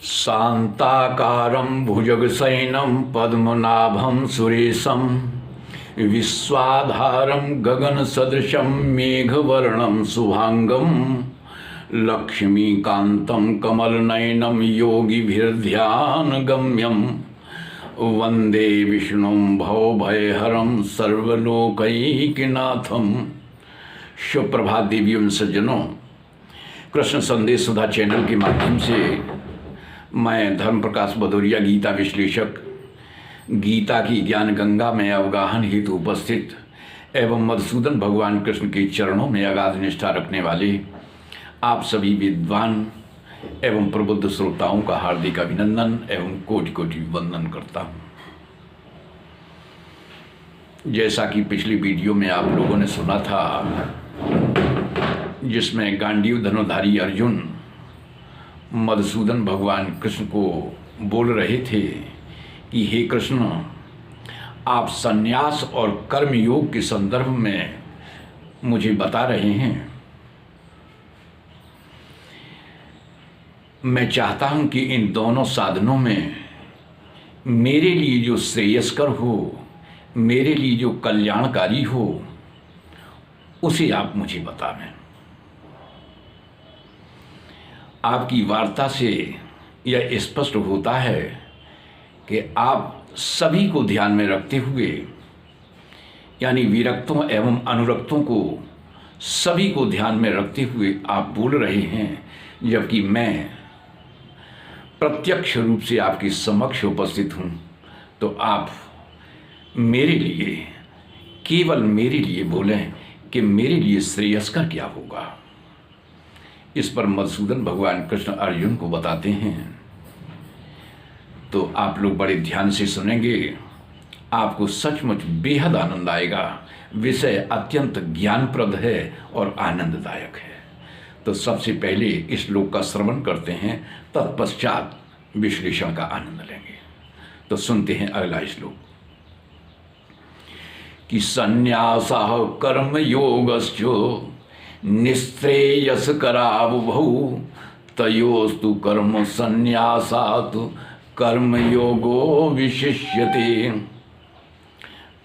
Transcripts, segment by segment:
शान्ताकारं भुजगशयनं पद्मनाभं सुरेशं विश्वाधारं गगनसदृशं मेघवर्णं शुभांगं लक्ष्मीकान्तं कमलनयनं योगिभिर्ध्यानगम्यं वन्दे विष्णुं भवभयहरं सर्वलोकैकनाथं। सुप्रभात देवियों सज्जनों, कृष्ण संदेश सुधा चैनल के माध्यम से मैं धर्म प्रकाश भदौरिया गीता विश्लेषक गीता की ज्ञान गंगा में अवगाहन हेतु उपस्थित एवं मधुसूदन भगवान कृष्ण के चरणों में अगाध निष्ठा रखने वाले आप सभी विद्वान एवं प्रबुद्ध श्रोताओं का हार्दिक अभिनंदन एवं कोटि कोटि वंदन करता हूँ। जैसा कि पिछली वीडियो में आप लोगों ने सुना था, जिसमें गांडीव धनुधारी अर्जुन मधुसूदन भगवान कृष्ण को बोल रहे थे कि हे कृष्ण, आप संन्यास और कर्म योग के संदर्भ में मुझे बता रहे हैं। मैं चाहता हूं कि इन दोनों साधनों में मेरे लिए जो श्रेयस्कर हो, मेरे लिए जो कल्याणकारी हो, उसे आप मुझे बताएं। आपकी वार्ता से यह स्पष्ट होता है कि आप सभी को ध्यान में रखते हुए, यानी विरक्तों एवं अनुरक्तों को सभी को ध्यान में रखते हुए आप बोल रहे हैं, जबकि मैं प्रत्यक्ष रूप से आपके समक्ष उपस्थित हूँ। तो आप मेरे लिए, केवल मेरे लिए बोलें कि मेरे लिए श्रेयस्कर क्या होगा। इस पर मधुसूदन भगवान कृष्ण अर्जुन को बताते हैं। तो आप लोग बड़े ध्यान से सुनेंगे, आपको सचमुच बेहद आनंद आएगा। विषय अत्यंत ज्ञानप्रद है और आनंददायक है। तो सबसे पहले इस श्लोक का श्रवण करते हैं, तत्पश्चात विश्लेषण का आनंद लेंगे। तो सुनते हैं अगला श्लोक कि संन्यासः कर्म योगश्च निःश्रेयस्करावुभौ तयोस्तु कर्म संन्यासात् कर्म योगो विशिष्यते।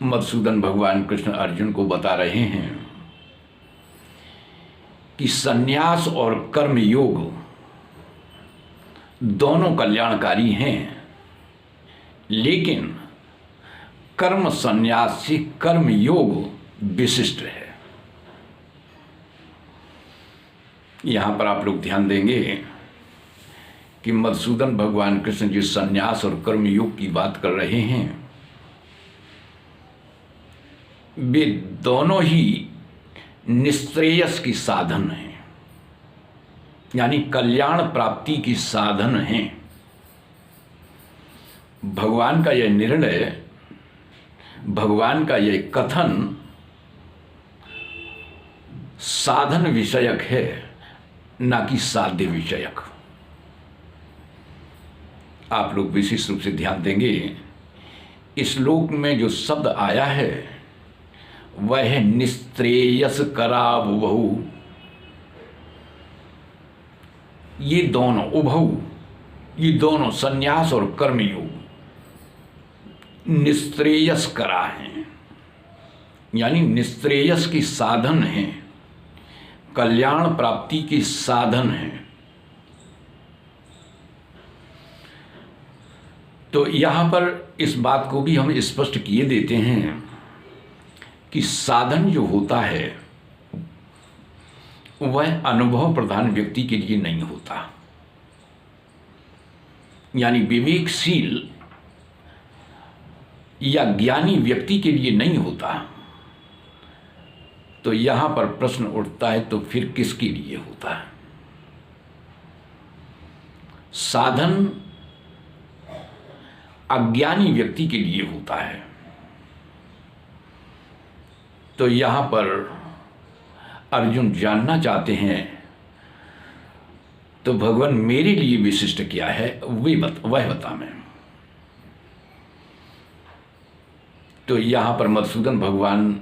मधुसूदन भगवान कृष्ण अर्जुन को बता रहे हैं कि संन्यास और कर्म योग दोनों कल्याणकारी हैं, लेकिन कर्म संन्यास से कर्म योग विशिष्ट है। यहाँ पर आप लोग ध्यान देंगे कि मधुसूदन भगवान कृष्ण जिस संन्यास और कर्म योग की बात कर रहे हैं, वे दोनों ही निश्रेयस की साधन हैं, यानी कल्याण प्राप्ति की साधन हैं। भगवान का यह निर्णय, भगवान का यह कथन साधन विषयक है, ना कि साध्य विषयक। आप लोग विशेष रूप से ध्यान देंगे, इस श्लोक में जो शब्द आया है वह है निःश्रेयस्करावुभौ। ये दोनों उभौ, ये दोनों संन्यास और कर्मयोग निःश्रेयस्करा हैं, यानी निःश्रेयस की साधन हैं, कल्याण प्राप्ति के साधन हैं। तो यहाँ पर इस बात को भी हम स्पष्ट किए देते हैं कि साधन जो होता है वह अनुभव प्रधान व्यक्ति के लिए नहीं होता, यानी विवेकशील या ज्ञानी व्यक्ति के लिए नहीं होता। तो यहाँ पर प्रश्न उठता है, तो फिर किसके लिए होता है? साधन अज्ञानी व्यक्ति के लिए होता है। तो यहाँ पर अर्जुन जानना चाहते हैं, तो भगवान मेरे लिए विशिष्ट क्या है वह बता मैं। तो यहाँ पर मधुसूदन भगवान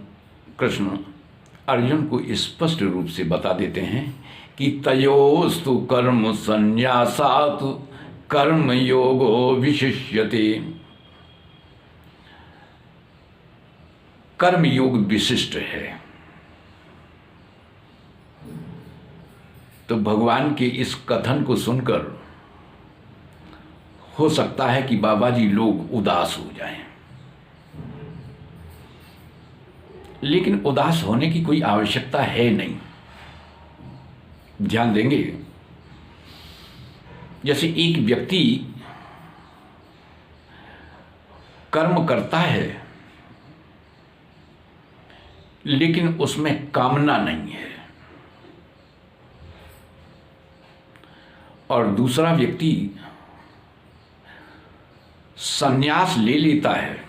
कृष्ण अर्जुन को स्पष्ट रूप से बता देते हैं कि तयोस्तु कर्म संन्यासात् कर्म योगो विशिष्यते। कर्म योग विशिष्ट है। तो भगवान के इस कथन को सुनकर हो सकता है कि बाबा जी लोग उदास हो जाएं, लेकिन उदास होने की कोई आवश्यकता है नहीं। ध्यान देंगे, जैसे एक व्यक्ति कर्म करता है लेकिन उसमें कामना नहीं है, और दूसरा व्यक्ति संन्यास ले लेता है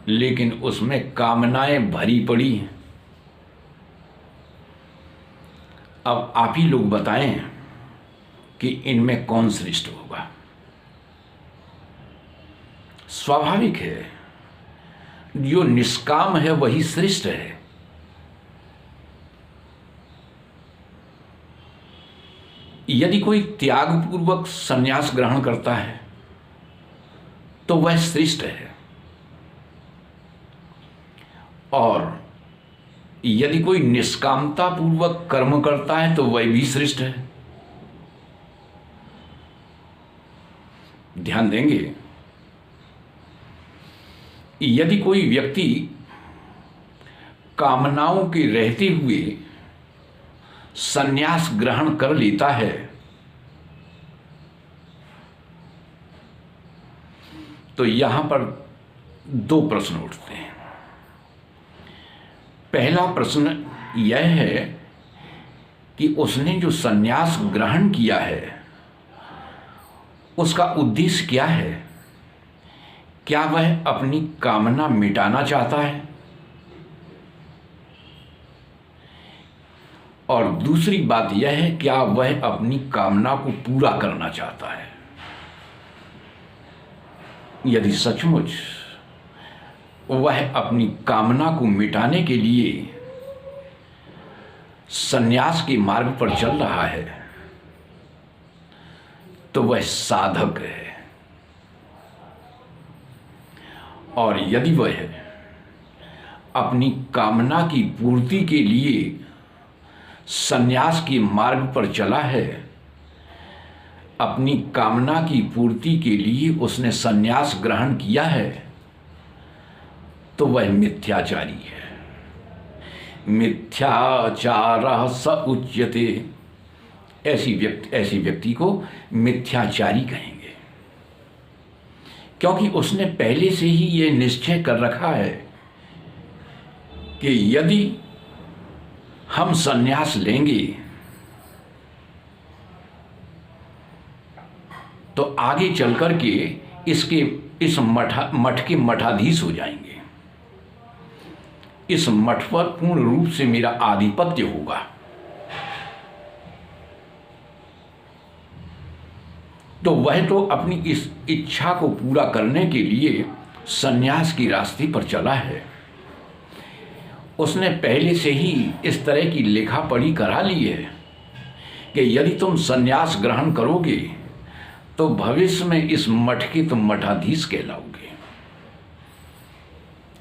लेकिन उसमें कामनाएं भरी पड़ी हैं। अब आप ही लोग बताएं कि इनमें कौन श्रेष्ठ होगा। स्वाभाविक है, जो निष्काम है वही श्रेष्ठ है। यदि कोई त्यागपूर्वक संन्यास ग्रहण करता है तो वह श्रेष्ठ है, और यदि कोई निष्कामता पूर्वक कर्म करता है तो वह भी श्रेष्ठ है। ध्यान देंगे, यदि कोई व्यक्ति कामनाओं के रहते हुए संन्यास ग्रहण कर लेता है तो यहां पर दो प्रश्न उठते हैं। पहला प्रश्न यह है कि उसने जो संन्यास ग्रहण किया है उसका उद्देश्य क्या है? क्या वह अपनी कामना मिटाना चाहता है? और दूसरी बात यह है, क्या वह अपनी कामना को पूरा करना चाहता है? यदि सचमुच वह अपनी कामना को मिटाने के लिए संन्यास के मार्ग पर चल रहा है तो वह साधक है, और यदि वह अपनी कामना की पूर्ति के लिए संन्यास के मार्ग पर चला है, अपनी कामना की पूर्ति के लिए उसने संन्यास ग्रहण किया है, तो वह मिथ्याचारी है। मिथ्याचारः स उच्यते। ऐसी व्यक्ति को मिथ्याचारी कहेंगे, क्योंकि उसने पहले से ही यह निश्चय कर रखा है कि यदि हम संन्यास लेंगे तो आगे चलकर के इस मठ के मठाधीश हो जाएंगे। इस मठ पर पूर्ण रूप से मेरा आधिपत्य होगा। तो वह तो अपनी इस इच्छा को पूरा करने के लिए संन्यास की रास्ते पर चला है। उसने पहले से ही इस तरह की लिखा पढ़ी करा ली है कि यदि तुम संन्यास ग्रहण करोगे तो भविष्य में इस मठ के तुम मठाधीश कहलाओगे।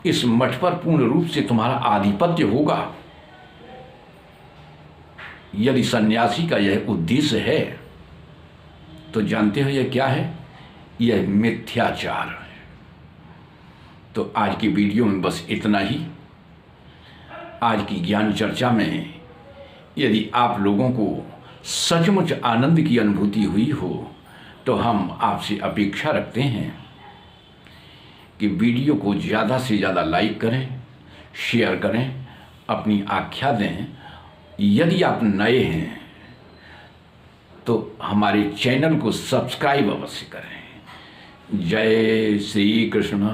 इस मठ पर पूर्ण रूप से तुम्हारा आधिपत्य होगा। यदि सन्यासी का यह उद्देश्य है तो जानते हो यह क्या है? यह मिथ्याचार है। तो आज की वीडियो में बस इतना ही। आज की ज्ञान चर्चा में यदि आप लोगों को सचमुच आनंद की अनुभूति हुई हो तो हम आपसे अपेक्षा रखते हैं कि वीडियो को ज़्यादा से ज़्यादा लाइक करें, शेयर करें, अपनी आख्या दें। यदि आप नए हैं तो हमारे चैनल को सब्सक्राइब अवश्य करें। जय श्री कृष्ण।